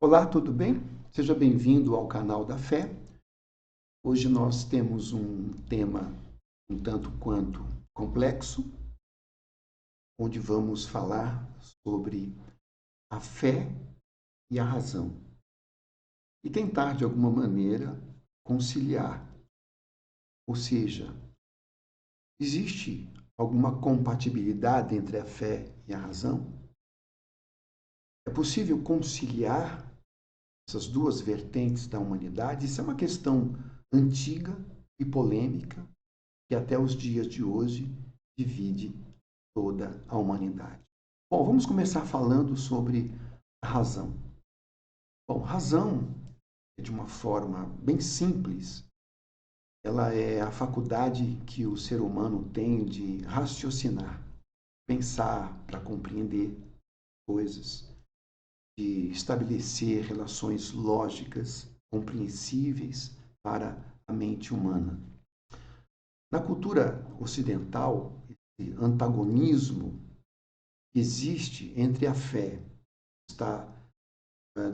Olá, tudo bem? Seja bem-vindo ao canal da Fé. Hoje nós temos um tema um tanto quanto complexo, onde vamos falar sobre a fé e a razão e tentar, de alguma maneira, conciliar. Ou seja, existe alguma compatibilidade entre a fé e a razão? É possível conciliar essas duas vertentes da humanidade? Isso é uma questão antiga e polêmica que até os dias de hoje divide toda a humanidade. Bom, vamos começar falando sobre a razão. Bom, razão, de uma forma bem simples, ela é a faculdade que o ser humano tem de raciocinar, pensar para compreender coisas, de estabelecer relações lógicas, compreensíveis para a mente humana. Na cultura ocidental, esse antagonismo que existe entre a fé, que está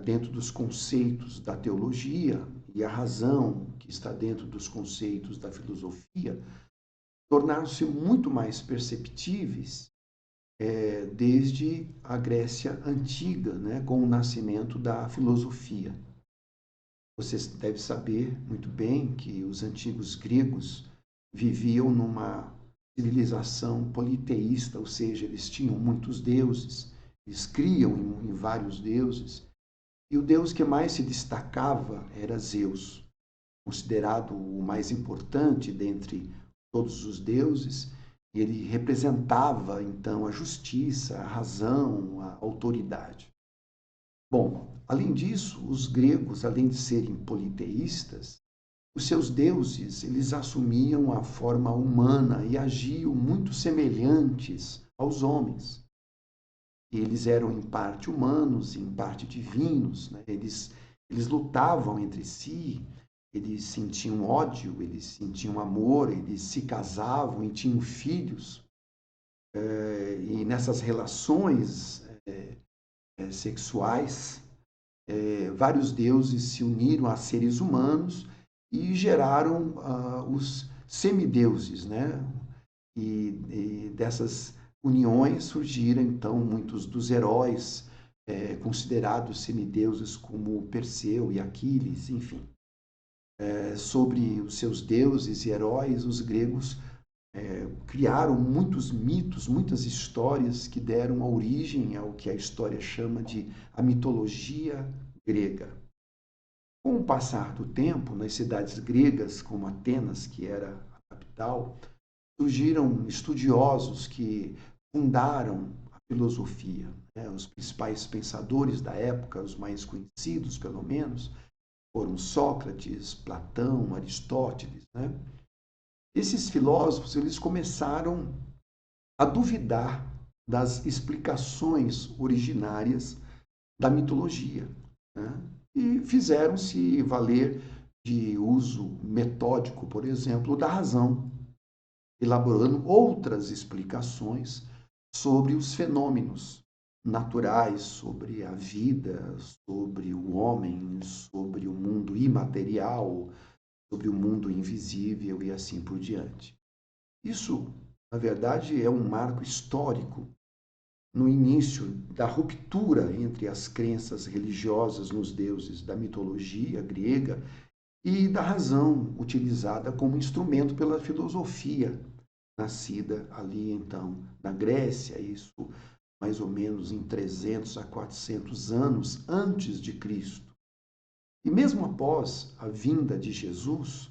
dentro dos conceitos da teologia, e a razão, que está dentro dos conceitos da filosofia, tornaram-se muito mais perceptíveis desde a Grécia Antiga, né, com o nascimento da filosofia. Você deve saber muito bem que os antigos gregos viviam numa civilização politeísta, ou seja, eles tinham muitos deuses, eles criam em vários deuses, e o deus que mais se destacava era Zeus, considerado o mais importante dentre todos os deuses, e ele representava então a justiça, a razão, a autoridade. Bom, além disso, os gregos, além de serem politeístas, os seus deuses, eles assumiam a forma humana e agiam muito semelhantes aos homens. Eles eram em parte humanos, em parte divinos, né? Eles lutavam entre si, eles sentiam ódio, eles sentiam amor, eles se casavam e tinham filhos. E nessas relações sexuais, vários deuses se uniram a seres humanos e geraram os semideuses, né? E dessas uniões surgiram então muitos dos heróis considerados semideuses como Perseu e Aquiles, enfim. Sobre os seus deuses e heróis, os gregos criaram muitos mitos, muitas histórias que deram origem ao que a história chama de a mitologia grega. Com o passar do tempo, nas cidades gregas, como Atenas, que era a capital, surgiram estudiosos que fundaram a filosofia. Né? Os principais pensadores da época, os mais conhecidos, pelo menos, foram Sócrates, Platão, Aristóteles. Né? Esses filósofos eles começaram a duvidar das explicações originárias da mitologia, né? E fizeram-se valer de uso metódico, por exemplo, da razão, elaborando outras explicações sobre os fenômenos naturais, sobre a vida, sobre o homem, sobre o mundo imaterial, sobre o mundo invisível e assim por diante. Isso, na verdade, é um marco histórico no início da ruptura entre as crenças religiosas nos deuses da mitologia grega e da razão utilizada como instrumento pela filosofia, nascida ali então na Grécia, isso mais ou menos em 300 a 400 anos antes de Cristo. E mesmo após a vinda de Jesus,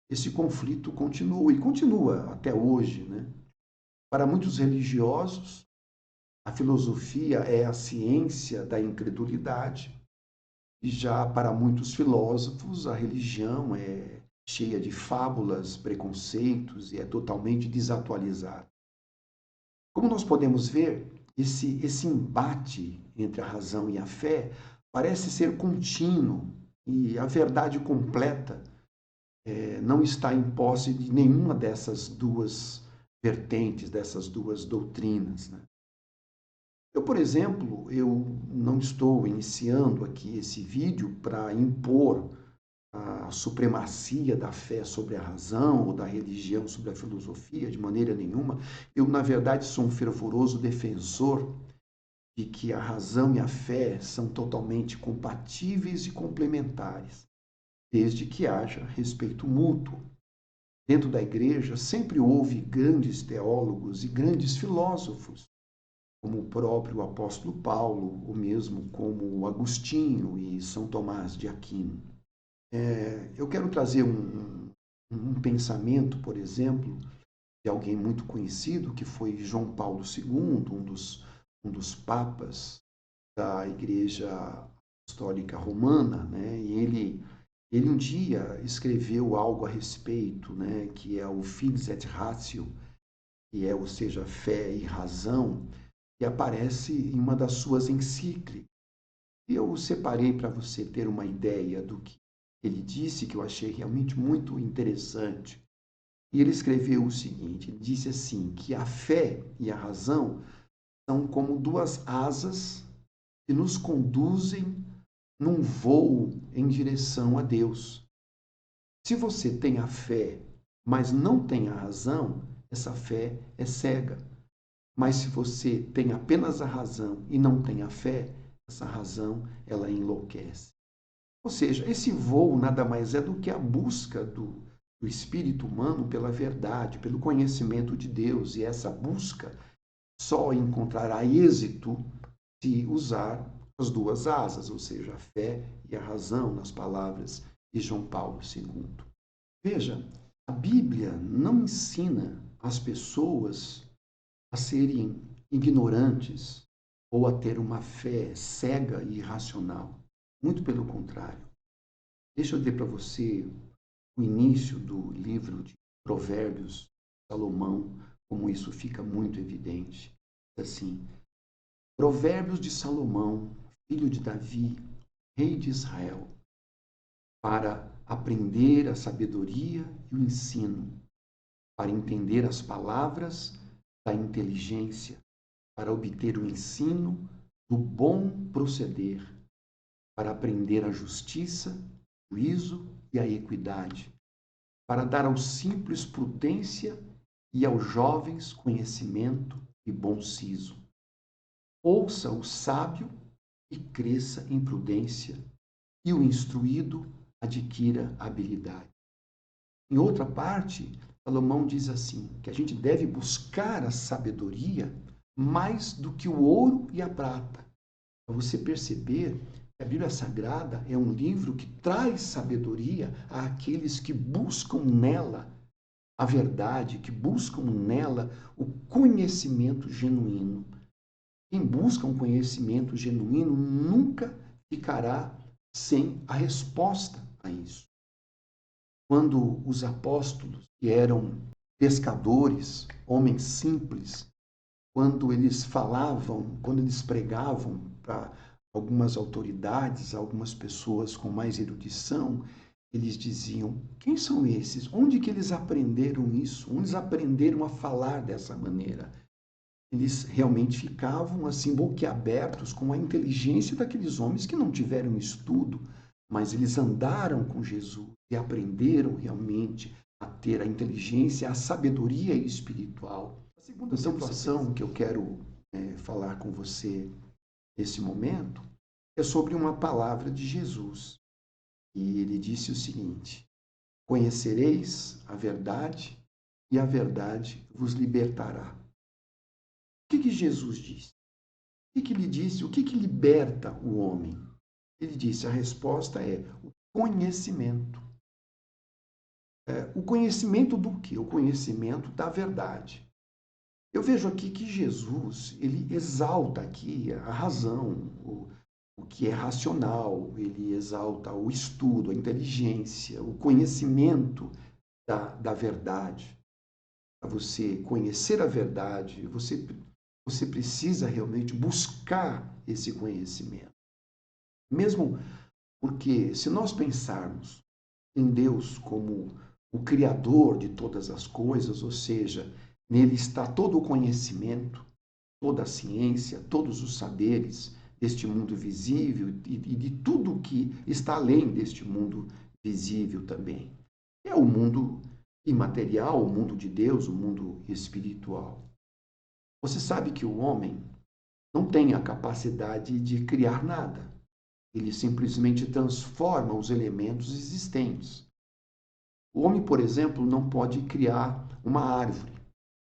esse conflito continua e continua até hoje, né? Para muitos religiosos, a filosofia é a ciência da incredulidade, e já para muitos filósofos, a religião é cheia de fábulas, preconceitos e é totalmente desatualizada. Como nós podemos ver, esse embate entre a razão e a fé parece ser contínuo e a verdade completa não está em posse de nenhuma dessas duas vertentes, dessas duas doutrinas. Né? Por exemplo, eu não estou iniciando aqui esse vídeo para impor a supremacia da fé sobre a razão ou da religião sobre a filosofia, de maneira nenhuma. Eu, na verdade, sou um fervoroso defensor de que a razão e a fé são totalmente compatíveis e complementares, desde que haja respeito mútuo. Dentro da igreja sempre houve grandes teólogos e grandes filósofos, como o próprio apóstolo Paulo, ou mesmo como Agostinho e São Tomás de Aquino. Eu quero trazer um pensamento, por exemplo, de alguém muito conhecido, que foi João Paulo II, um dos papas da Igreja Apostólica Romana, né? E ele um dia escreveu algo a respeito, né? Que é o Fides et Ratio, que é, ou seja, fé e razão, que aparece em uma das suas encíclicas. Eu separei para você ter uma ideia do que ele disse, que eu achei realmente muito interessante. E ele escreveu o seguinte, ele disse assim, que a fé e a razão são como duas asas que nos conduzem num voo em direção a Deus. Se você tem a fé, mas não tem a razão, essa fé é cega. Mas se você tem apenas a razão e não tem a fé, essa razão, ela enlouquece. Ou seja, esse voo nada mais é do que a busca do espírito humano pela verdade, pelo conhecimento de Deus. E essa busca só encontrará êxito se usar as duas asas, ou seja, a fé e a razão, nas palavras de João Paulo II. Veja, a Bíblia não ensina as pessoas a serem ignorantes ou a ter uma fé cega e irracional. Muito pelo contrário. Deixa eu dizer para você o início do livro de Provérbios, Salomão, como isso fica muito evidente. Assim, Provérbios de Salomão, filho de Davi, rei de Israel, para aprender a sabedoria e o ensino, para entender as palavras da inteligência, para obter o ensino do bom proceder, para aprender a justiça, o juízo e a equidade, para dar aos simples prudência e aos jovens conhecimento e bom siso. Ouça o sábio e cresça em prudência, e o instruído adquira habilidade. Em outra parte, Salomão diz assim, que a gente deve buscar a sabedoria mais do que o ouro e a prata. Para você perceber que a Bíblia Sagrada é um livro que traz sabedoria àqueles que buscam nela a verdade, que buscam nela o conhecimento genuíno. Quem busca um conhecimento genuíno nunca ficará sem a resposta a isso. Quando os apóstolos, que eram pescadores, homens simples, quando eles falavam, quando eles pregavam para algumas autoridades, algumas pessoas com mais erudição, eles diziam, quem são esses? Onde que eles aprenderam isso? Onde eles aprenderam a falar dessa maneira? Eles realmente ficavam assim boquiabertos com a inteligência daqueles homens que não tiveram estudo, mas eles andaram com Jesus e aprenderam realmente a ter a inteligência, a sabedoria espiritual. A segunda situação que eu quero falar com você nesse momento é sobre uma palavra de Jesus. E ele disse o seguinte, conhecereis a verdade e a verdade vos libertará. O que Jesus disse? O que ele disse? O que liberta o homem? Ele disse, a resposta é o conhecimento. O conhecimento do quê? O conhecimento da verdade. Eu vejo aqui que Jesus, ele exalta aqui a razão, o que é racional, ele exalta o estudo, a inteligência, o conhecimento da verdade. Para você conhecer a verdade, você precisa realmente buscar esse conhecimento. Mesmo porque, se nós pensarmos em Deus como o Criador de todas as coisas, ou seja, nele está todo o conhecimento, toda a ciência, todos os saberes deste mundo visível e de tudo que está além deste mundo visível também. É o mundo imaterial, o mundo de Deus, o mundo espiritual. Você sabe que o homem não tem a capacidade de criar nada. Ele simplesmente transforma os elementos existentes. O homem, por exemplo, não pode criar uma árvore.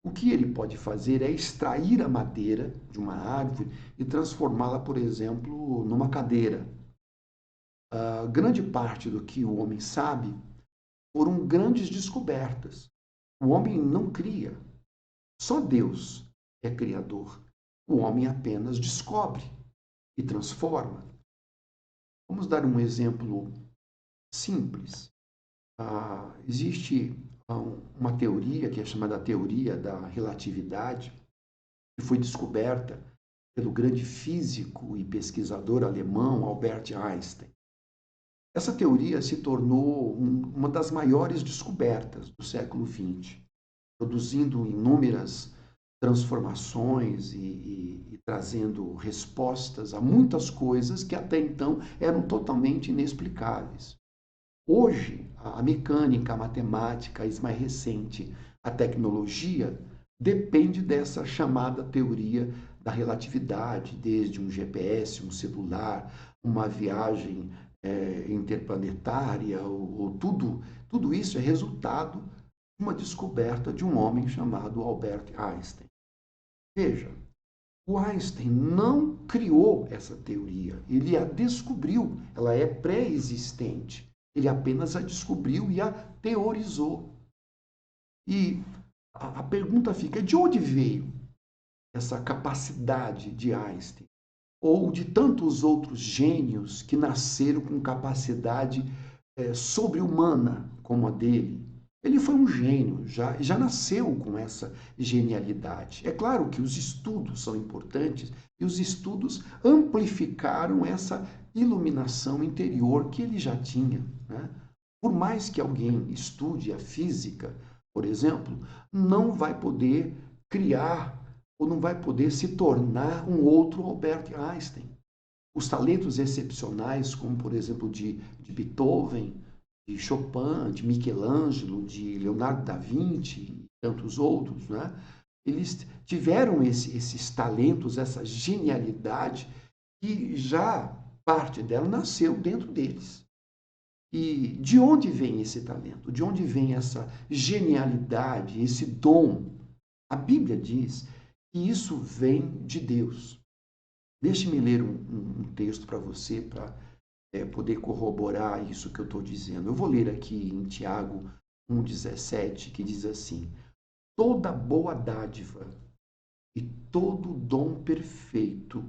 O que ele pode fazer é extrair a madeira de uma árvore e transformá-la, por exemplo, numa cadeira. A grande parte do que o homem sabe foram grandes descobertas. O homem não cria. Só Deus é criador. O homem apenas descobre e transforma. Vamos dar um exemplo simples. Existe uma teoria que é chamada teoria da relatividade, que foi descoberta pelo grande físico e pesquisador alemão Albert Einstein. Essa teoria se tornou uma das maiores descobertas do século XX, produzindo inúmeras transformações e trazendo respostas a muitas coisas que até então eram totalmente inexplicáveis. Hoje, a mecânica, a matemática, a mais recente, a tecnologia, depende dessa chamada teoria da relatividade, desde um GPS, um celular, uma viagem interplanetária, ou tudo isso é resultado de uma descoberta de um homem chamado Albert Einstein. Veja, o Einstein não criou essa teoria, ele a descobriu, ela é pré-existente. Ele apenas a descobriu e a teorizou. E a pergunta fica, de onde veio essa capacidade de Einstein? Ou de tantos outros gênios que nasceram com capacidade sobre-humana como a dele? Ele foi um gênio, já nasceu com essa genialidade. É claro que os estudos são importantes e os estudos amplificaram essa iluminação interior que ele já tinha, né? Por mais que alguém estude a física, por exemplo, não vai poder criar ou não vai poder se tornar um outro Albert Einstein. Os talentos excepcionais, como por exemplo de Beethoven, de Chopin, de Michelangelo, de Leonardo da Vinci e tantos outros, né? Eles tiveram esses talentos, essa genialidade, que já parte dela nasceu dentro deles. E de onde vem esse talento? De onde vem essa genialidade, esse dom? A Bíblia diz que isso vem de Deus. Deixe-me ler um texto para você, para poder corroborar isso que eu estou dizendo. Eu vou ler aqui em Tiago 1,17, que diz assim: toda boa dádiva e todo dom perfeito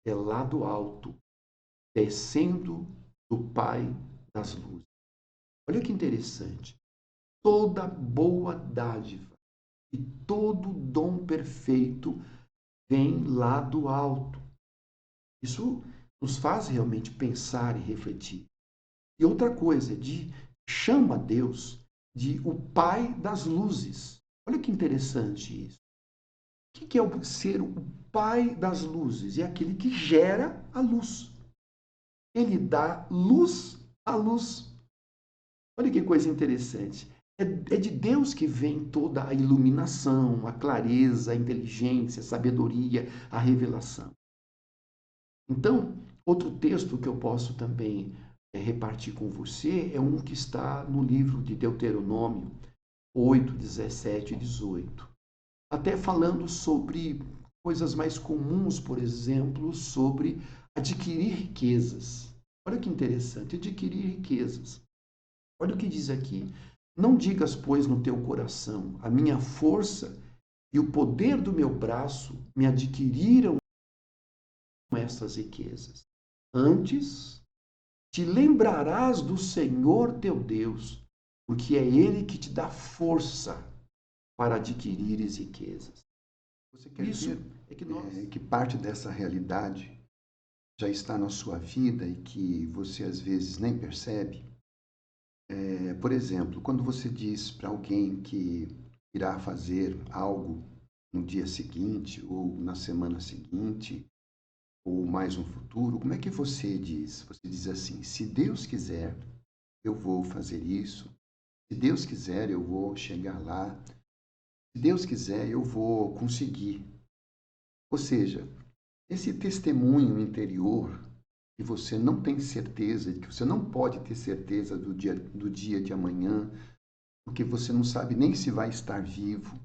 é lá do alto, descendo do Pai das luzes. Olha que interessante. Toda boa dádiva e todo dom perfeito vem lá do alto. Isso nos faz realmente pensar e refletir. E outra coisa, chama Deus de o Pai das luzes. Olha que interessante isso. O que é ser o Pai das luzes? É aquele que gera a luz. Ele dá luz à luz. Olha que coisa interessante. É de Deus que vem toda a iluminação, a clareza, a inteligência, a sabedoria, a revelação. Então, outro texto que eu posso também repartir com você é um que está no livro de Deuteronômio 8, 17 e 18. Até falando sobre coisas mais comuns, por exemplo, sobre adquirir riquezas. Olha que interessante, adquirir riquezas. Olha o que diz aqui. Não digas, pois, no teu coração, a minha força e o poder do meu braço me adquiriram estas riquezas. Antes, te lembrarás do Senhor teu Deus, porque é Ele que te dá força para adquirires riquezas. Você quer Isso ver é que parte dessa realidade já está na sua vida e que você às vezes nem percebe? Por exemplo, quando você diz para alguém que irá fazer algo no dia seguinte, ou na semana seguinte, ou mais um futuro? Como é que você diz? Você diz assim: se Deus quiser, eu vou fazer isso. Se Deus quiser, eu vou chegar lá. Se Deus quiser, eu vou conseguir. Ou seja, esse testemunho interior que você não tem certeza, que você não pode ter certeza do dia de amanhã, porque você não sabe nem se vai estar vivo.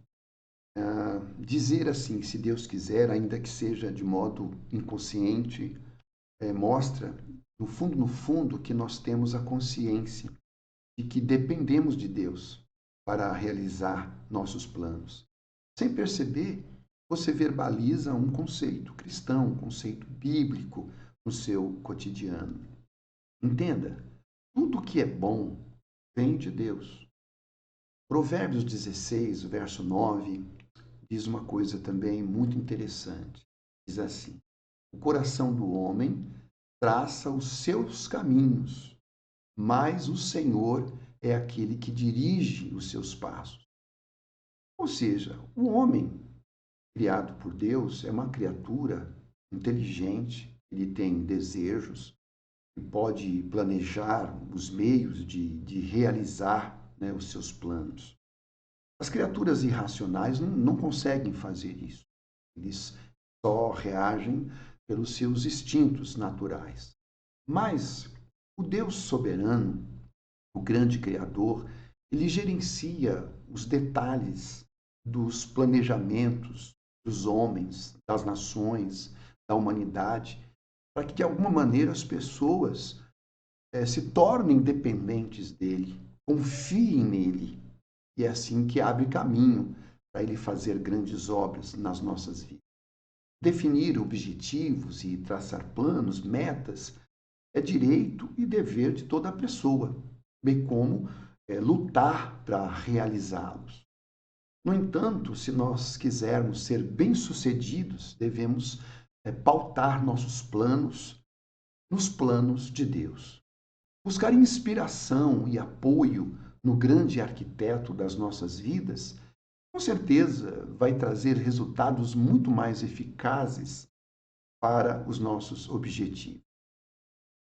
Dizer assim, se Deus quiser, ainda que seja de modo inconsciente, mostra, no fundo, que nós temos a consciência de que dependemos de Deus para realizar nossos planos. Sem perceber, você verbaliza um conceito cristão, um conceito bíblico no seu cotidiano. Entenda, tudo que é bom vem de Deus. Provérbios 16, verso 9, diz uma coisa também muito interessante. Diz assim: o coração do homem traça os seus caminhos, mas o Senhor é aquele que dirige os seus passos. Ou seja, o homem criado por Deus é uma criatura inteligente, ele tem desejos, ele pode planejar os meios de realizar, né, os seus planos. As criaturas irracionais não conseguem fazer isso. Eles só reagem pelos seus instintos naturais. Mas o Deus soberano, o grande Criador, ele gerencia os detalhes dos planejamentos dos homens, das nações, da humanidade, para que de alguma maneira as pessoas se tornem dependentes dele, confiem nele. E é assim que abre caminho para ele fazer grandes obras nas nossas vidas. Definir objetivos e traçar planos, metas, é direito e dever de toda pessoa, bem como lutar para realizá-los. No entanto, se nós quisermos ser bem-sucedidos, devemos pautar nossos planos nos planos de Deus. Buscar inspiração e apoio no grande arquiteto das nossas vidas, com certeza vai trazer resultados muito mais eficazes para os nossos objetivos.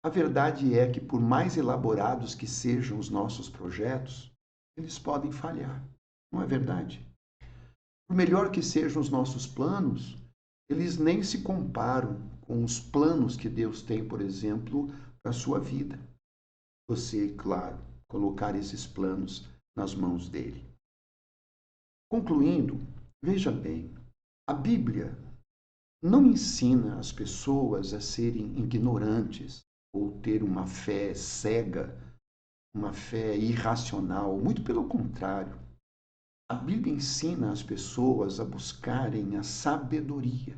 A verdade é que, por mais elaborados que sejam os nossos projetos, eles podem falhar, não é verdade? Por melhor que sejam os nossos planos, eles nem se comparam com os planos que Deus tem, por exemplo, para a sua vida. Você, claro, colocar esses planos nas mãos dele. Concluindo, veja bem, a Bíblia não ensina as pessoas a serem ignorantes ou ter uma fé cega, uma fé irracional. Muito pelo contrário. A Bíblia ensina as pessoas a buscarem a sabedoria.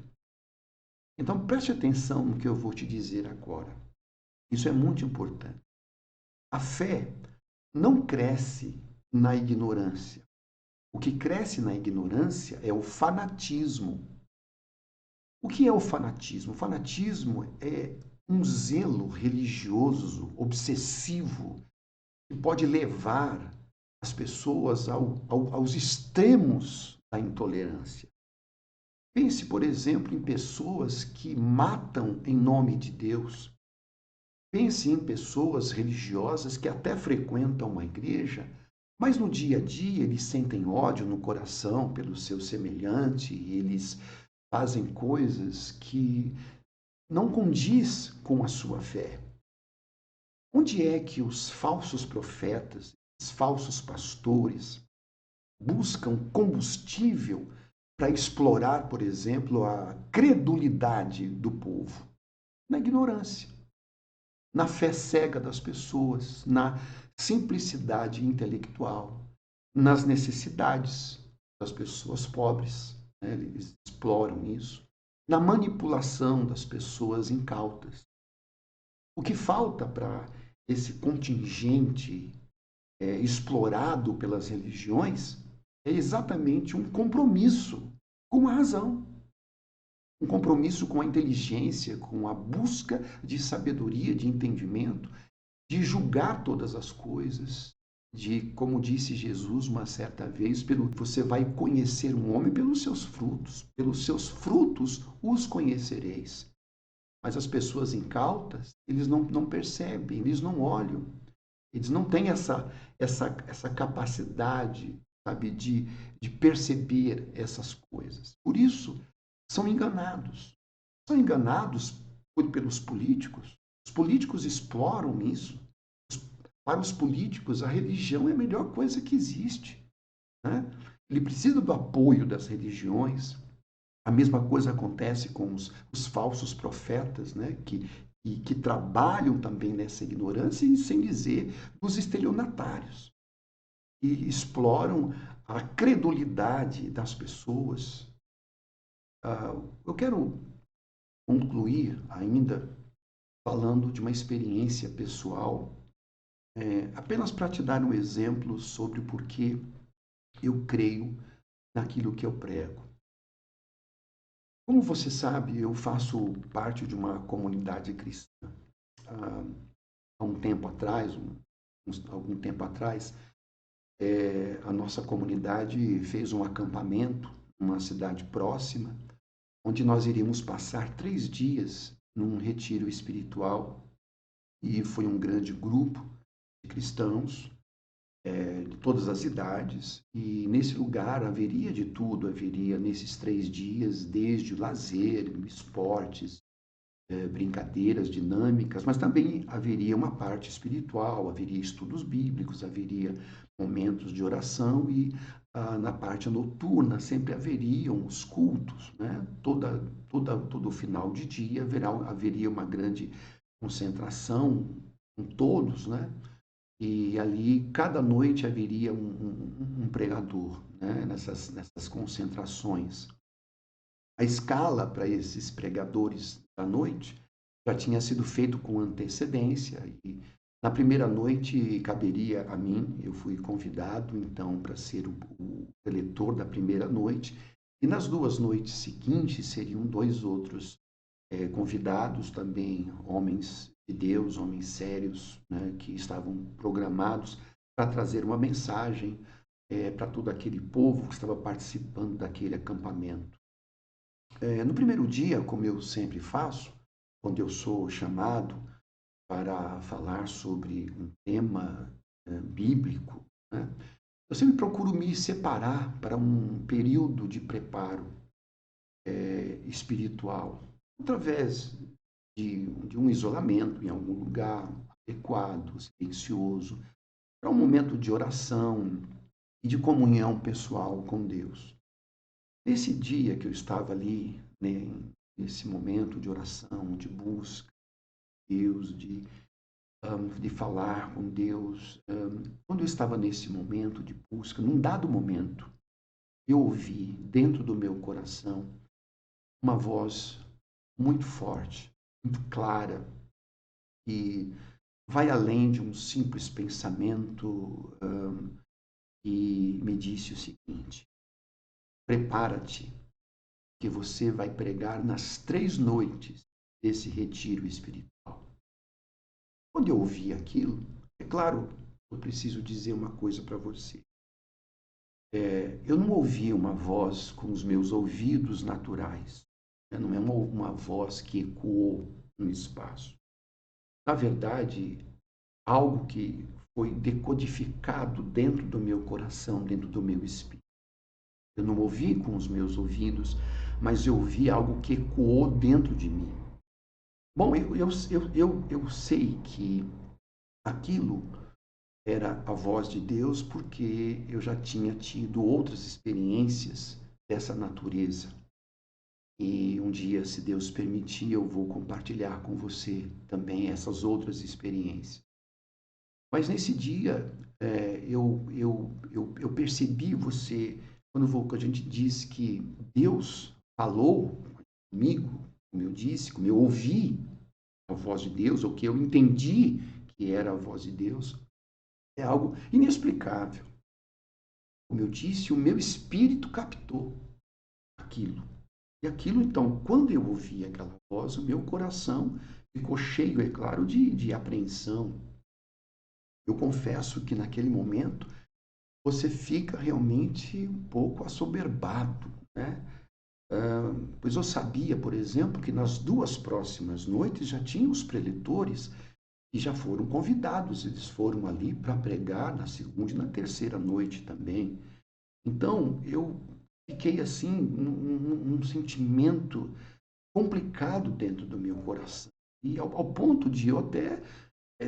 Então preste atenção no que eu vou te dizer agora. Isso é muito importante. A fé não cresce na ignorância. O que cresce na ignorância é o fanatismo. O que é o fanatismo? O fanatismo é um zelo religioso, obsessivo, que pode levar as pessoas aos extremos da intolerância. Pense, por exemplo, em pessoas que matam em nome de Deus. Pense em pessoas religiosas que até frequentam uma igreja, mas no dia a dia eles sentem ódio no coração pelo seu semelhante, e eles fazem coisas que não condiz com a sua fé. Onde é que os falsos profetas, os falsos pastores, buscam combustível para explorar, por exemplo, a credulidade do povo? Na ignorância, na fé cega das pessoas, na simplicidade intelectual, nas necessidades das pessoas pobres, né? Eles exploram isso, na manipulação das pessoas incautas. O que falta para esse contingente explorado pelas religiões é exatamente um compromisso com a razão, um compromisso com a inteligência, com a busca de sabedoria, de entendimento, de julgar todas as coisas, como disse Jesus uma certa vez, você vai conhecer um homem pelos seus frutos os conhecereis. Mas as pessoas incautas, eles não percebem, eles não olham, eles não têm essa capacidade, sabe, de perceber essas coisas. Por isso, são enganados. São enganados pelos políticos. Os políticos exploram isso. Para os políticos, a religião é a melhor coisa que existe, né? Ele precisa do apoio das religiões. A mesma coisa acontece com os falsos profetas, né? Que trabalham também nessa ignorância e, sem dizer, dos estelionatários, que exploram a credulidade das pessoas. Eu quero concluir ainda falando de uma experiência pessoal, apenas para te dar um exemplo sobre o porquê eu creio naquilo que eu prego. Como você sabe, eu faço parte de uma comunidade cristã. Há um tempo atrás, algum tempo atrás, a nossa comunidade fez um acampamento numa cidade próxima, onde nós iríamos passar 3 dias num retiro espiritual. E foi um grande grupo de cristãos, de todas as idades, e nesse lugar haveria de tudo, haveria nesses 3 dias, desde lazer, esportes, brincadeiras dinâmicas, mas também haveria uma parte espiritual, haveria estudos bíblicos, haveria momentos de oração e na parte noturna sempre haveriam os cultos, né? Todo final de dia haveria uma grande concentração com todos, né? E ali, cada noite, haveria um pregador, né? Nessas concentrações. A escala para esses pregadores da noite já tinha sido feito com antecedência e na primeira noite caberia a mim, eu fui convidado então para ser o preletor da primeira noite e nas 2 noites seguintes seriam 2 outros convidados também, homens de Deus, homens sérios, né, que estavam programados para trazer uma mensagem para todo aquele povo que estava participando daquele acampamento. No primeiro dia, como eu sempre faço, quando eu sou chamado para falar sobre um tema bíblico, né, eu sempre procuro me separar para um período de preparo espiritual, através de um isolamento em algum lugar adequado, silencioso, para um momento de oração e de comunhão pessoal com Deus. Nesse dia que eu estava ali, né, nesse momento de oração, de busca de Deus, de falar com Deus, quando eu estava nesse momento de busca, num dado momento, eu ouvi dentro do meu coração uma voz muito forte, muito clara, que vai além de um simples pensamento, e me disse o seguinte: prepara-te, que você vai pregar nas 3 noites desse retiro espiritual. Quando eu ouvi aquilo, é claro, eu preciso dizer uma coisa para você. Eu não ouvi uma voz com os meus ouvidos naturais. Não é uma voz que ecoou no espaço. Na verdade, algo que foi decodificado dentro do meu coração, dentro do meu espírito. Eu não ouvi com os meus ouvidos, mas eu ouvi algo que ecoou dentro de mim. Bom, eu sei que aquilo era a voz de Deus porque eu já tinha tido outras experiências dessa natureza. E um dia, se Deus permitir, eu vou compartilhar com você também essas outras experiências. Mas nesse dia, eu percebi você, quando a gente diz que Deus falou comigo, como eu disse, como eu ouvi a voz de Deus, ou que eu entendi que era a voz de Deus, é algo inexplicável. Como eu disse, o meu espírito captou aquilo. E aquilo, então, quando eu ouvi aquela voz, o meu coração ficou cheio, é claro, de apreensão. Eu confesso que naquele momento você fica realmente um pouco assoberbado, né? Pois eu sabia, por exemplo, que nas 2 próximas noites já tinha os preletores que já foram convidados, eles foram ali para pregar na segunda e na terceira noite também. Então, eu fiquei assim, um sentimento complicado dentro do meu coração. E ao ponto de eu até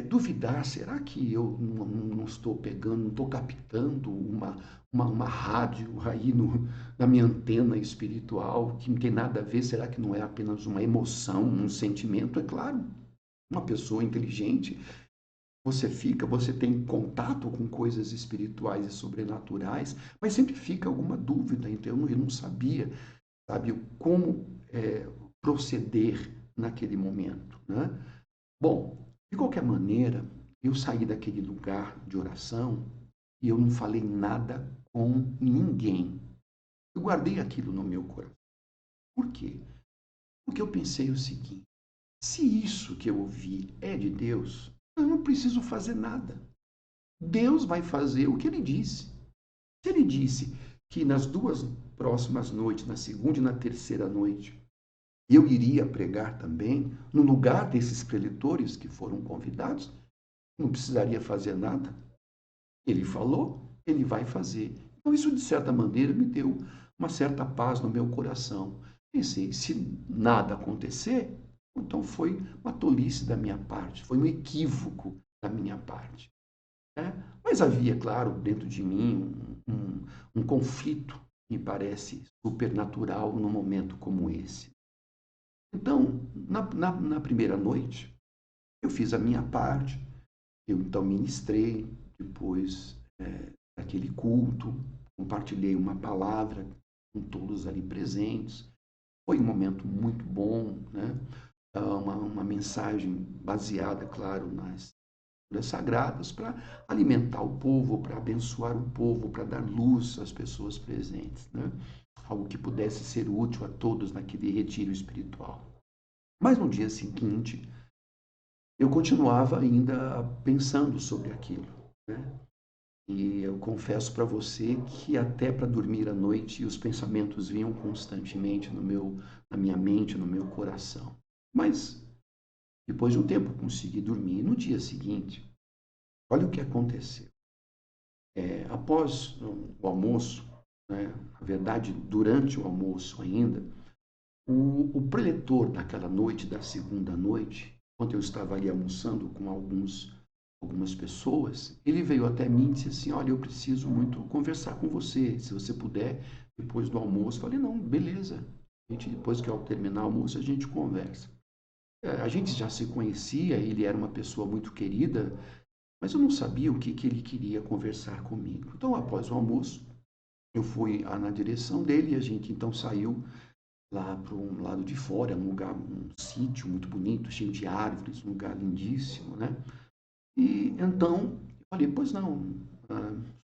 duvidar, será que eu não estou pegando, não estou captando uma rádio aí na minha antena espiritual, que não tem nada a ver, será que não é apenas uma emoção, um sentimento? É claro, uma pessoa inteligente, você tem contato com coisas espirituais e sobrenaturais, mas sempre fica alguma dúvida, então eu não sabia, sabe, como proceder naquele momento, né? Bom, de qualquer maneira, eu saí daquele lugar de oração e eu não falei nada com ninguém. Eu guardei aquilo no meu coração. Por quê? Porque eu pensei o seguinte: se isso que eu ouvi é de Deus, eu não preciso fazer nada. Deus vai fazer o que ele disse. Se ele disse que nas 2 próximas noites, na segunda e na terceira noite, eu iria pregar também, no lugar desses preletores que foram convidados, não precisaria fazer nada. Ele falou, ele vai fazer. Então, isso, de certa maneira, me deu uma certa paz no meu coração. Pensei, se nada acontecer, então foi uma tolice da minha parte, foi um equívoco da minha parte. Né? Mas havia, claro, dentro de mim um conflito, me parece, supernatural num momento como esse. Então, na primeira noite, eu fiz a minha parte, eu então ministrei, depois daquele culto, compartilhei uma palavra com todos ali presentes. Foi um momento muito bom, né? Uma mensagem baseada, claro, nas Escrituras sagradas para alimentar o povo, para abençoar o povo, para dar luz às pessoas presentes, né? Algo que pudesse ser útil a todos naquele retiro espiritual. Mas no dia seguinte, eu continuava ainda pensando sobre aquilo, né? E eu confesso para você que até para dormir à noite os pensamentos vinham constantemente na minha mente, no meu coração. Mas depois de um tempo eu consegui dormir. E no dia seguinte, olha o que aconteceu. Após o almoço, né, na verdade durante o almoço ainda, o preletor daquela noite, da segunda noite, quando eu estava ali almoçando com algumas pessoas, ele veio até mim e disse assim: olha, eu preciso muito conversar com você, se você puder, depois do almoço. Eu falei: não, beleza. Depois que eu terminar o almoço, a gente conversa. A gente já se conhecia, ele era uma pessoa muito querida, mas eu não sabia que ele queria conversar comigo. Então, após o almoço, eu fui na direção dele e a gente então saiu lá para um lado de fora, um lugar, um sítio muito bonito, cheio de árvores, um lugar lindíssimo, né? E então, eu falei, pois não,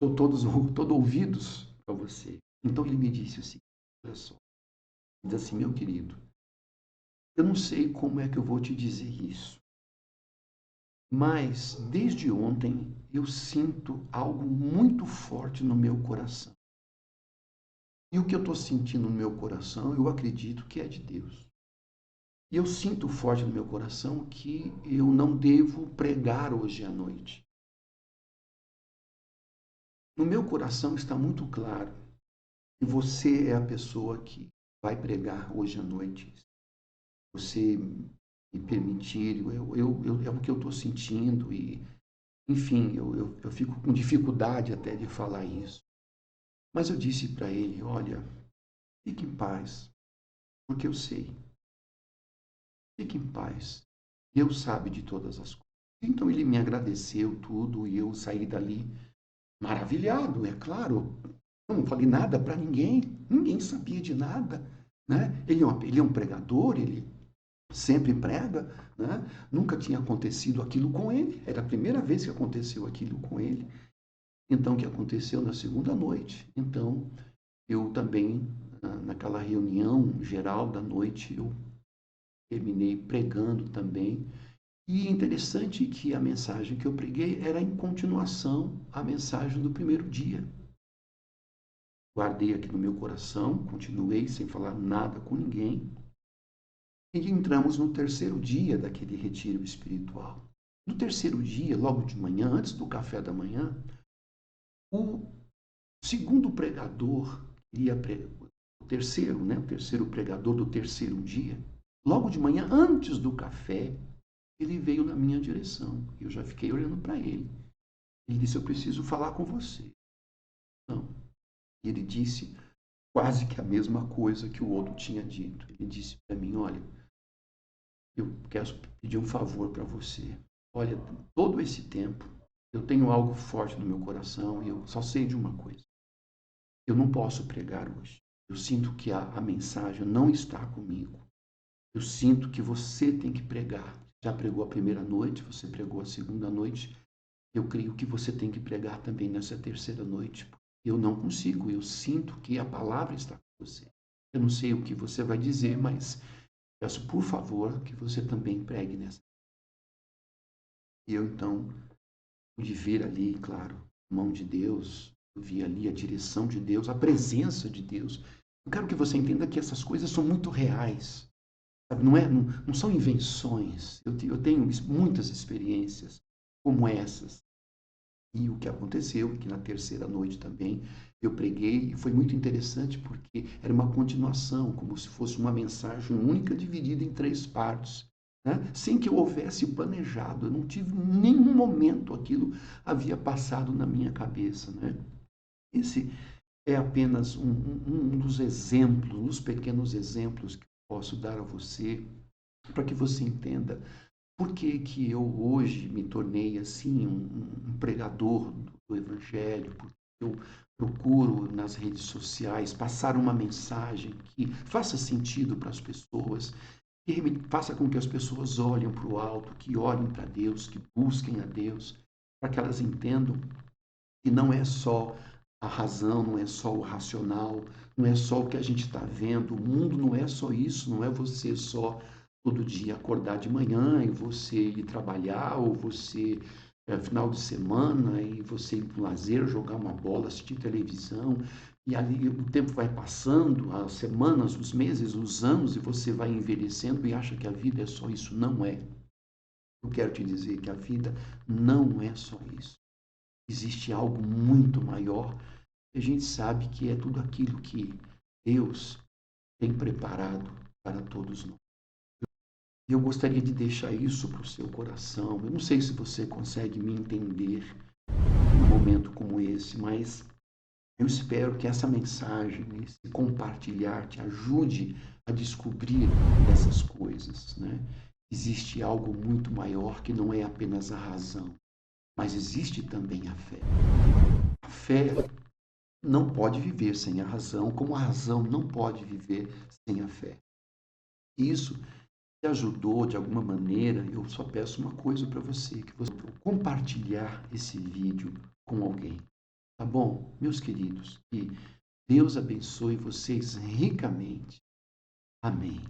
estou todo ouvidos para você. Então ele me disse assim, olha só, ele disse assim, meu querido, eu não sei como é que eu vou te dizer isso, mas desde ontem eu sinto algo muito forte no meu coração. E o que eu estou sentindo no meu coração, eu acredito que é de Deus. E eu sinto forte no meu coração que eu não devo pregar hoje à noite. No meu coração está muito claro que você é a pessoa que vai pregar hoje à noite. Você me permitir, é o que eu estou sentindo e, enfim, eu fico com dificuldade até de falar isso. Mas eu disse para ele, olha, fique em paz, porque eu sei. Fique em paz. Deus sabe de todas as coisas. Então ele me agradeceu tudo e eu saí dali maravilhado, é claro. Eu não falei nada para ninguém, ninguém sabia de nada. Né? Ele é um pregador, ele sempre prega, né? Nunca tinha acontecido aquilo com ele, era a primeira vez que aconteceu aquilo com ele. Então, o que aconteceu na segunda noite? Então, eu também, naquela reunião geral da noite, eu terminei pregando também. E é interessante que a mensagem que eu preguei era em continuação à mensagem do primeiro dia. Guardei aqui no meu coração, continuei sem falar nada com ninguém. E entramos no terceiro dia daquele retiro espiritual. No terceiro dia, logo de manhã, antes do café da manhã, o segundo pregador, o terceiro pregador do terceiro dia, logo de manhã, antes do café, ele veio na minha direção. Eu já fiquei olhando para ele. Ele disse, eu preciso falar com você. Não. Ele disse quase que a mesma coisa que o outro tinha dito. Ele disse para mim, olha, eu quero pedir um favor para você. Olha, todo esse tempo, eu tenho algo forte no meu coração e eu só sei de uma coisa. Eu não posso pregar hoje. Eu sinto que a mensagem não está comigo. Eu sinto que você tem que pregar. Já pregou a primeira noite, você pregou a segunda noite. Eu creio que você tem que pregar também nessa terceira noite. Eu não consigo, eu sinto que a palavra está com você. Eu não sei o que você vai dizer, mas peço por favor que você também pregue nessa. E eu então pude ver ali, claro, a mão de Deus, eu vi ali a direção de Deus, a presença de Deus. Eu quero que você entenda que essas coisas são muito reais. Sabe? Não são invenções. Eu tenho muitas experiências como essas. E o que aconteceu, que na terceira noite também eu preguei, e foi muito interessante porque era uma continuação, como se fosse uma mensagem única dividida em 3 partes, né? Sem que eu houvesse planejado, eu não tive nenhum momento havia passado na minha cabeça, né? Esse é apenas um dos exemplos, um dos pequenos exemplos que eu posso dar a você, para que você entenda por que que eu hoje me tornei assim um pregador do Evangelho, porque eu procuro nas redes sociais passar uma mensagem que faça sentido para as pessoas, que faça com que as pessoas olhem para o alto, que olhem para Deus, que busquem a Deus, para que elas entendam que não é só a razão, não é só o racional, não é só o que a gente está vendo, o mundo não é só isso, não é você só todo dia acordar de manhã e você ir trabalhar, ou você final de semana e você ir para o lazer, jogar uma bola, assistir televisão, e ali o tempo vai passando, as semanas, os meses, os anos, e você vai envelhecendo e acha que a vida é só isso. Não é. Eu quero te dizer que a vida não é só isso. Existe algo muito maior, e a gente sabe que é tudo aquilo que Deus tem preparado para todos nós. Eu gostaria de deixar isso para o seu coração. Eu não sei se você consegue me entender num momento como esse, mas eu espero que essa mensagem, esse compartilhar, te ajude a descobrir essas coisas, né? Existe algo muito maior que não é apenas a razão, mas existe também a fé. A fé não pode viver sem a razão, como a razão não pode viver sem a fé. Isso te ajudou de alguma maneira, eu só peço uma coisa para você, que você compartilhar esse vídeo com alguém. Tá bom? Meus queridos, que Deus abençoe vocês ricamente. Amém.